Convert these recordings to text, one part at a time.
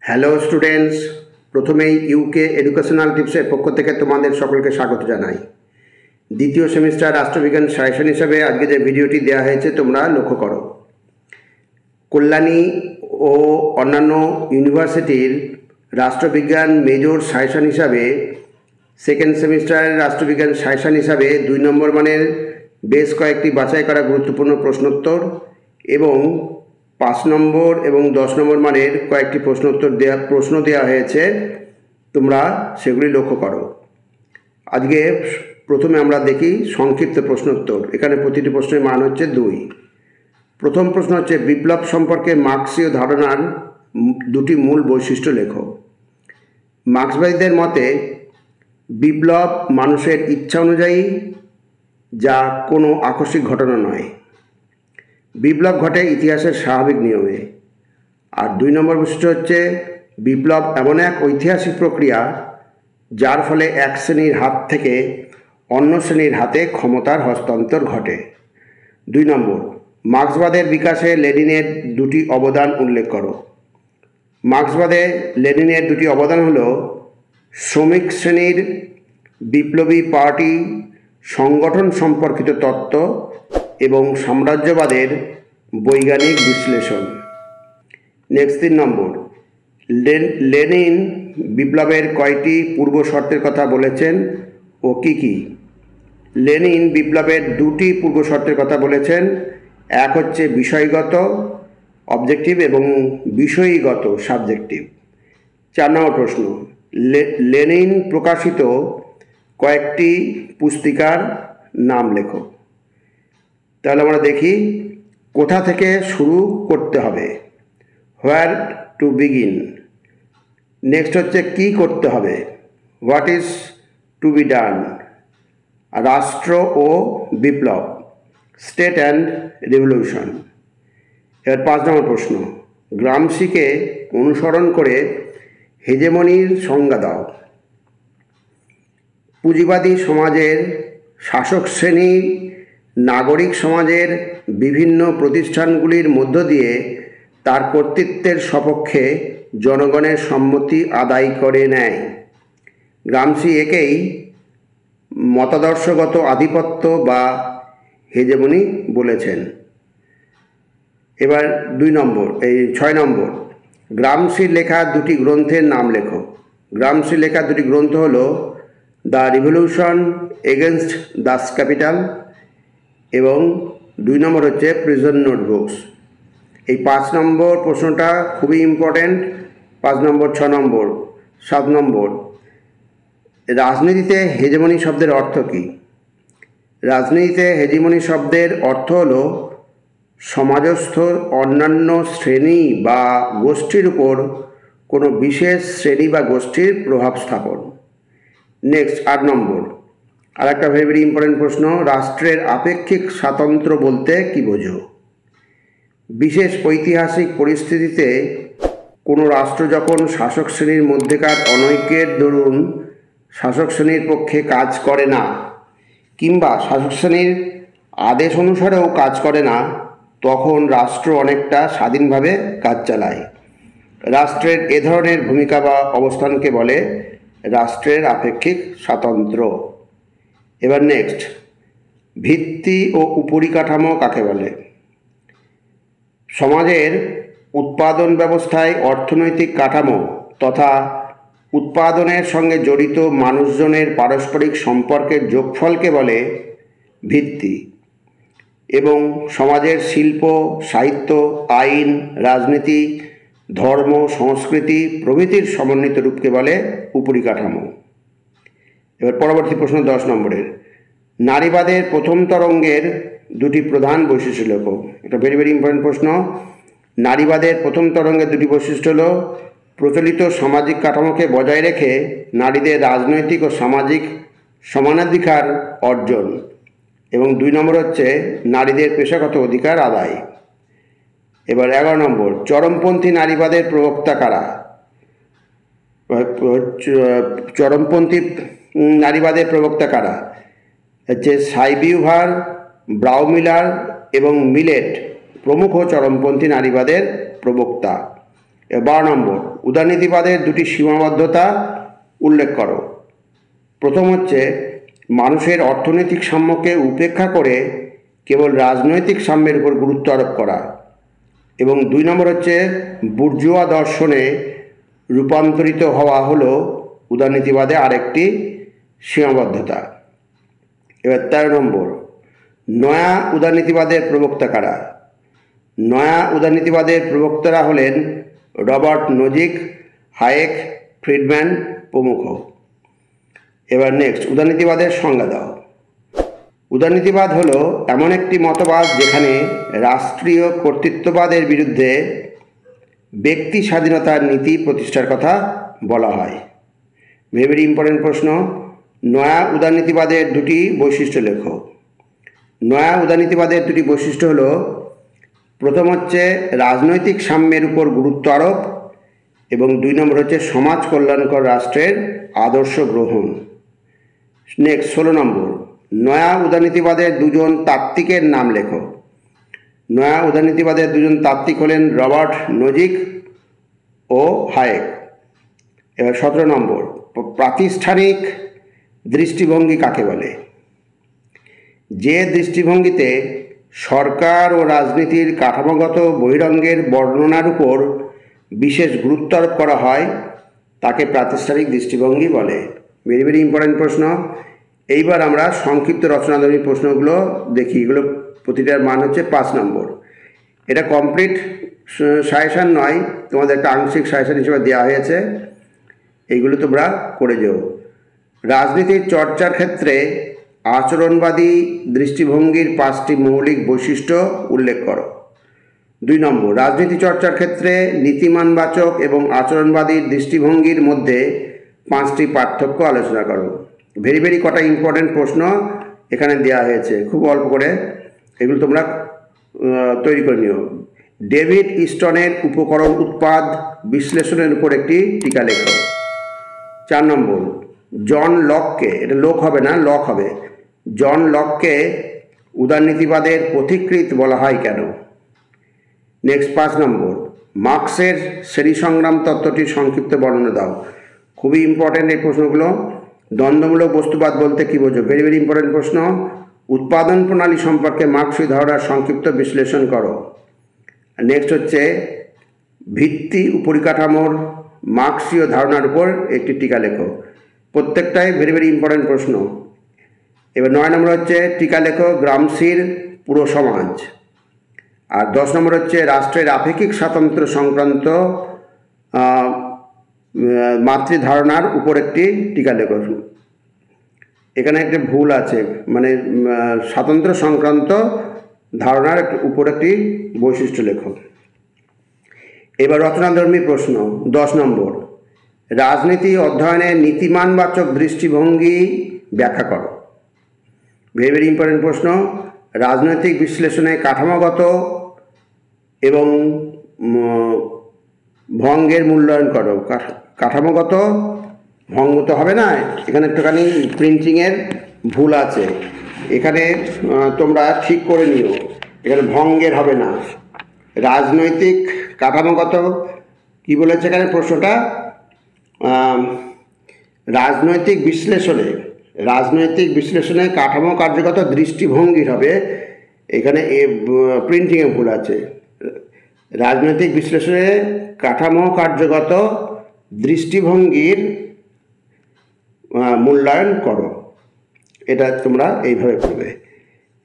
Hello students, প্রথমেই UK educational টিপসের পক্ষ থেকে তোমাদের সকলকে স্বাগত জানাই। দ্বিতীয় সেমিস্টার রাষ্ট্রবিজ্ঞান সাজেশন হিসাবে আজকে যে ভিডিওটি দেওয়া হয়েছে তোমরা লক্ষ্য করো। কল্যাণী ও অন্যান্য ইউনিভার্সিটির রাষ্ট্রবিজ্ঞান মেজর সাজেশন হিসাবে সেকেন্ড সেমিস্টারের রাষ্ট্রবিজ্ঞান সাজেশন হিসাবে 2 নম্বর মানের বেশ কয়েকটি বাছাই করা গুরুত্বপূর্ণ প্রশ্নোত্তর এবং 5 নম্বর এবং 10 নম্বর মানের কয়েকটি প্রশ্ন দেওয়া হয়েছে, তোমরা সেগুলি লক্ষ্য করো। আজকে প্রথমে আমরা দেখি সংক্ষিপ্ত প্রশ্নোত্তর। এখানে প্রতিটি প্রশ্নের মান হচ্ছে 2। প্রথম প্রশ্ন হচ্ছে বিপ্লব সম্পর্কে মার্ক্সীয় ধারণার 2টি মূল বৈশিষ্ট্য লেখো। মার্ক্সবাদীদের মতে বিপ্লব মানুষের ইচ্ছা অনুযায়ী, যা কোনো আকস্মিক ঘটনা নয়। বিপ্লব ঘটে ইতিহাসের স্বাভাবিক নিয়মে। আর 2 নম্বর বৈশিষ্ট্য হচ্ছে বিপ্লব এমন এক ঐতিহাসিক প্রক্রিয়া যার ফলে এক শ্রেণীর হাত থেকে অন্য শ্রেণীর হাতে ক্ষমতার হস্তান্তর ঘটে। 2 নম্বর, মার্ক্সবাদের বিকাশে লেনিনের 2টি অবদান উল্লেখ করো। মার্ক্সবাদে লেনিনের 2টি অবদান হল শ্রমিক শ্রেণীর বিপ্লবী পার্টি সংগঠন সম্পর্কিত তত্ত্ব এবং সাম্রাজ্যবাদের বৈজ্ঞানিক বিশ্লেষণ। নেক্সট 3 নম্বর, লেনিন বিপ্লবের কয়টি পূর্ব শর্তের কথা বলেছেন ও কি কি? লেনিন বিপ্লবের 2টি পূর্ব শর্তের কথা বলেছেন। এক হচ্ছে বিষয়গত অবজেক্টিভ এবং বিষয়ীগত সাবজেক্টিভ। 4 নম্বর প্রশ্ন, লেনিন প্রকাশিত কয়েকটি পুস্তিকার নাম লেখো। তাহলে আমরা দেখি কোথা থেকে শুরু করতে হবে, হোয়ার টু বিগিন। নেক্সট হচ্ছে কি করতে হবে, what is to be done. রাষ্ট্র ও বিপ্লব, স্টেট অ্যান্ড রিভলিউশন। এবার 5 নম্বর প্রশ্ন, গ্রামসিকে অনুসরণ করে হেজেমনির সংজ্ঞা দাও। পুঁজিবাদী সমাজের শাসক শ্রেণী নাগরিক সমাজের বিভিন্ন প্রতিষ্ঠানগুলির মধ্য দিয়ে তার কর্তৃত্বের সপক্ষে জনগণের সম্মতি আদায় করে নেয়। গ্রামসি একেই মতাদর্শগত আধিপত্য বা হেজেমনি বলেছেন। এবার 6 নম্বর, গ্রামসির লেখা 2টি গ্রন্থের নাম লেখো। গ্রামসির লেখা 2টি গ্রন্থ হলো the revolution against Das capital এবং 2 নম্বর হচ্ছে প্রিজন নোটবুকস। এই 5 নম্বর প্রশ্নটা খুবই ইম্পর্ট্যান্ট। 5 নম্বর, 6 নম্বর, 7 নম্বর, রাজনীতিতে হেজেমনি শব্দের অর্থ কী? রাজনীতিতে হেজেমনি শব্দের অর্থ হলো সমাজস্থ অন্যান্য শ্রেণী বা গোষ্ঠীর উপর কোনো বিশেষ শ্রেণী বা গোষ্ঠীর প্রভাব স্থাপন। নেক্সট 8 নম্বর, আর একটা ভেরি ইম্পর্টেন্ট প্রশ্ন, রাষ্ট্রের আপেক্ষিক স্বাতন্ত্র্য বলতে কী বোঝো? বিশেষ ঐতিহাসিক পরিস্থিতিতে কোনো রাষ্ট্র যখন শাসক শ্রেণীর মধ্যেকার অনৈক্যের দরুন শাসক শ্রেণীর পক্ষে কাজ করে না কিংবা শাসক শ্রেণীর আদেশ অনুসারেও কাজ করে না, তখন রাষ্ট্র অনেকটা স্বাধীনভাবে কাজ চালায়। রাষ্ট্রের এ ধরনের ভূমিকা বা অবস্থানকে বলে রাষ্ট্রের আপেক্ষিক স্বাতন্ত্র্য। এবার নেক্সট, ভিত্তি ও উপরিকাঠামো কাকে বলে? সমাজের উৎপাদন ব্যবস্থায় অর্থনৈতিক কাঠামো তথা উৎপাদনের সঙ্গে জড়িত মানুষজনের পারস্পরিক সম্পর্কের যোগফলকে বলে ভিত্তি এবং সমাজের শিল্প, সাহিত্য, আইন, রাজনীতি, ধর্ম, সংস্কৃতি প্রভৃতির সমন্বিত রূপকে বলে উপরিকাঠামো। এবার পরবর্তী প্রশ্ন 10 নম্বরের, নারীবাদের প্রথম তরঙ্গের 2টি প্রধান বৈশিষ্ট্য লেখো। এটা ভেরি ইম্পর্টেন্ট প্রশ্ন। নারীবাদের প্রথম তরঙ্গের 2টি বৈশিষ্ট্য হলো প্রচলিত সামাজিক কাঠামোকে বজায় রেখে নারীদের রাজনৈতিক ও সামাজিক সমানাধিকার অর্জন এবং 2 নম্বর হচ্ছে নারীদের পেশাগত অধিকার আদায়। এবার 11 নম্বর, চরমপন্থী নারীবাদের প্রবক্তা কারা? চরমপন্থী নারীবাদের প্রবক্তা কারা? হচ্ছে সাইবিউভার, ব্রাউমিলার এবং মিলেট প্রমুখ চরমপন্থী নারীবাদের প্রবক্তা। 12 নম্বর, উদারনীতিবাদের দুটি সীমাবদ্ধতা উল্লেখ করো। প্রথম হচ্ছে মানুষের অর্থনৈতিক সাম্যকে উপেক্ষা করে কেবল রাজনৈতিক সাম্যের উপর গুরুত্ব আরোপ করা, এবং 2 নম্বর হচ্ছে বুর্জোয়া দর্শনে রূপান্তরিত হওয়া হলো উদারনীতিবাদে আরেকটি সীমাবদ্ধতা। এবার 13 নম্বর, নয়া উদারনীতিবাদের প্রবক্তা কারা? নয়া উদারনীতিবাদের প্রবক্তারা হলেন রবার্ট নোজিক, হায়েক, ফ্রিডম্যান প্রমুখ। এবার নেক্সট, উদারনীতিবাদের সংজ্ঞা দাও। উদারনীতিবাদ হলো এমন একটি মতবাদ যেখানে রাষ্ট্রীয় কর্তৃত্ববাদের বিরুদ্ধে ব্যক্তি স্বাধীনতার নীতি প্রতিষ্ঠার কথা বলা হয়। ভেরি ইম্পর্টেন্ট প্রশ্ন, নয়া উদারনীতিবাদের দুটি বৈশিষ্ট্য লেখো। নয়া উদারনীতিবাদের দুটি বৈশিষ্ট্য হলো, প্রথম হচ্ছে রাজনৈতিক সাম্যের উপর গুরুত্ব আরোপ, এবং 2 নম্বর হচ্ছে সমাজ কল্যাণকর রাষ্ট্রের আদর্শ গ্রহণ। নেক্সট 16 নম্বর, নয়া উদারনীতিবাদের দুজন তাত্ত্বিকের নাম লেখো। নয়া উদারনীতিবাদের দুজন তাত্ত্বিক হলেন রবার্ট নোজিক ও হায়েক। এবার 17 নম্বর, প্রাতিষ্ঠানিক দৃষ্টিভঙ্গি কাকে বলে? যে দৃষ্টিভঙ্গিতে সরকার ও রাজনীতির কাঠামোগত বহিরঙ্গের বর্ণনার উপর বিশেষ গুরুত্ব আরোপ করা হয় তাকে প্রাতিষ্ঠানিক দৃষ্টিভঙ্গি বলে। ভেরি ইম্পর্টেন্ট প্রশ্ন। এইবার আমরা সংক্ষিপ্ত রচনাধর্মী প্রশ্নগুলো দেখি। এগুলো প্রতিটার মান হচ্ছে 5 নম্বর। এটা কমপ্লিট সাজেশান নয়, তোমাদের একটা আংশিক সাজেশান হিসেবে দেওয়া হয়েছে, এইগুলো তোমরা করে যেও। রাজনীতির চর্চার ক্ষেত্রে আচরণবাদী দৃষ্টিভঙ্গির 5টি মৌলিক বৈশিষ্ট্য উল্লেখ করো। 2 নম্বর, রাজনীতি চর্চার ক্ষেত্রে নীতিমানবাচক এবং আচরণবাদী দৃষ্টিভঙ্গির মধ্যে 5টি পার্থক্য আলোচনা করো। ভেরি কটা ইম্পর্টেন্ট প্রশ্ন এখানে দেওয়া হয়েছে, খুব অল্প করে, এগুলো তোমরা তৈরি করে নিও। ডেভিড ইস্টনের উপকরণ উৎপাদ বিশ্লেষণের উপর একটি টিকা লেখো। 4 নম্বর, জন লককে, এটা লোক হবে না, লক হবে, জন লককে উদারনীতিবাদের পথিকৃৎ বলা হয় কেন? নেক্সট 5 নম্বর, মার্ক্সের শ্রেণী সংগ্রাম তত্ত্বটির সংক্ষিপ্ত বর্ণনা দাও। খুবই ইম্পর্টেন্ট এই প্রশ্নগুলো। দ্বন্দ্বমূলক বস্তুবাদ বলতে কী বোঝো? ভেরি ইম্পর্টেন্ট প্রশ্ন। উৎপাদন প্রণালী সম্পর্কে মার্ক্সীয় ধারণার সংক্ষিপ্ত বিশ্লেষণ করো। নেক্সট হচ্ছে ভিত্তি উপরিকাঠামোর মার্ক্সীয় ধারণার উপর একটি টিকা লেখো। প্রত্যেকটাই ভেরি ইম্পর্টেন্ট প্রশ্ন। এবার 9 নম্বর হচ্ছে টিকা লেখো গ্রামসির পুরো সমাজ। আর 10 নম্বর হচ্ছে রাষ্ট্রের আপেক্ষিক স্বাতন্ত্র্য সংক্রান্ত মাতৃধারণার উপর একটি টিকা লেখো। এখানে একটা ভুল আছে, মানে স্বাতন্ত্র্য সংক্রান্ত ধারণার উপর একটি বৈশিষ্ট্য লেখো। এবার রচনাধর্মী প্রশ্ন 10 নম্বর, রাজনীতি অধ্যয়নের নীতিমানবাচক দৃষ্টিভঙ্গি ব্যাখ্যা করো। ভেরি ইম্পর্টেন্ট প্রশ্ন। রাজনৈতিক বিশ্লেষণে কাঠামোগত এবং ভঙ্গের মূল্যায়ন করো। কাঠামোগত ভঙ্গ তো হবে না, এখানে একটুখানি প্রিন্টিংয়ের ভুল আছে, এখানে তোমরা ঠিক করে নিও, এখানে ভঙ্গের হবে না। রাজনৈতিক কাঠামোগত কি বলেছে এখানে প্রশ্নটা? রাজনৈতিক বিশ্লেষণে কাঠামো কার্যগত দৃষ্টিভঙ্গির হবে, এখানে প্রিন্টিংয়ে ভুল আছে। রাজনৈতিক বিশ্লেষণে কাঠামো কার্যগত দৃষ্টিভঙ্গির মূল্যায়ন করো, এটা তোমরা এইভাবে করবে।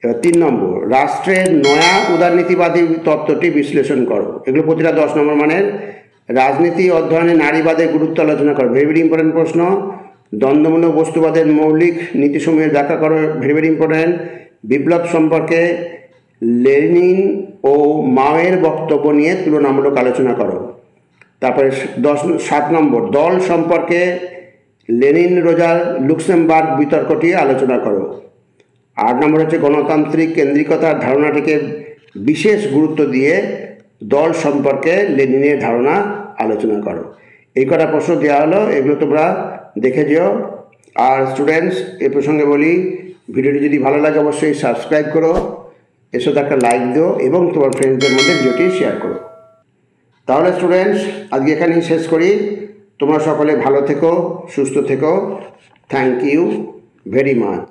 এবার 3 নম্বর, রাষ্ট্রের নয়া উদারনীতিবাদী তত্ত্বটি বিশ্লেষণ করো। এগুলো প্রতিটা 10 নম্বর মানের। রাজনীতি অধ্যয়নে নারীবাদের গুরুত্ব আলোচনা করো। ভেরি ইম্পর্টেন্ট প্রশ্ন। দ্বন্দ্বমূলক বস্তুবাদের মৌলিক নীতিসমূহের ব্যাখ্যা করো। Very important. বিপ্লব সম্পর্কে লেনিন ও মাওয়ের বক্তব্য নিয়ে তুলনামূলক আলোচনা করো। তারপরে 7 নম্বর, দল সম্পর্কে লেনিন রোজা লুক্সেমবার্গ বিতর্কটি আলোচনা করো। 8 নম্বর হচ্ছে গণতান্ত্রিক কেন্দ্রিকতার ধারণাটিকে বিশেষ গুরুত্ব দিয়ে দল সম্পর্কে লেনিনের ধারণা আলোচনা করো। এই কটা প্রশ্ন দেওয়া হলো, এগুলো তোমরা দেখে যেও। আর স্টুডেন্টস, এ প্রসঙ্গে বলি, ভিডিওটি যদি ভালো লাগে অবশ্যই সাবস্ক্রাইব করো, এর সাথে একটা লাইক দিও এবং তোমার ফ্রেন্ডসদের মধ্যে ভিডিওটি শেয়ার করো। তাহলে স্টুডেন্টস আজকে এখানেই শেষ করি। তোমরা সকলে ভালো থেকো, সুস্থ থেকো। Thank you very much.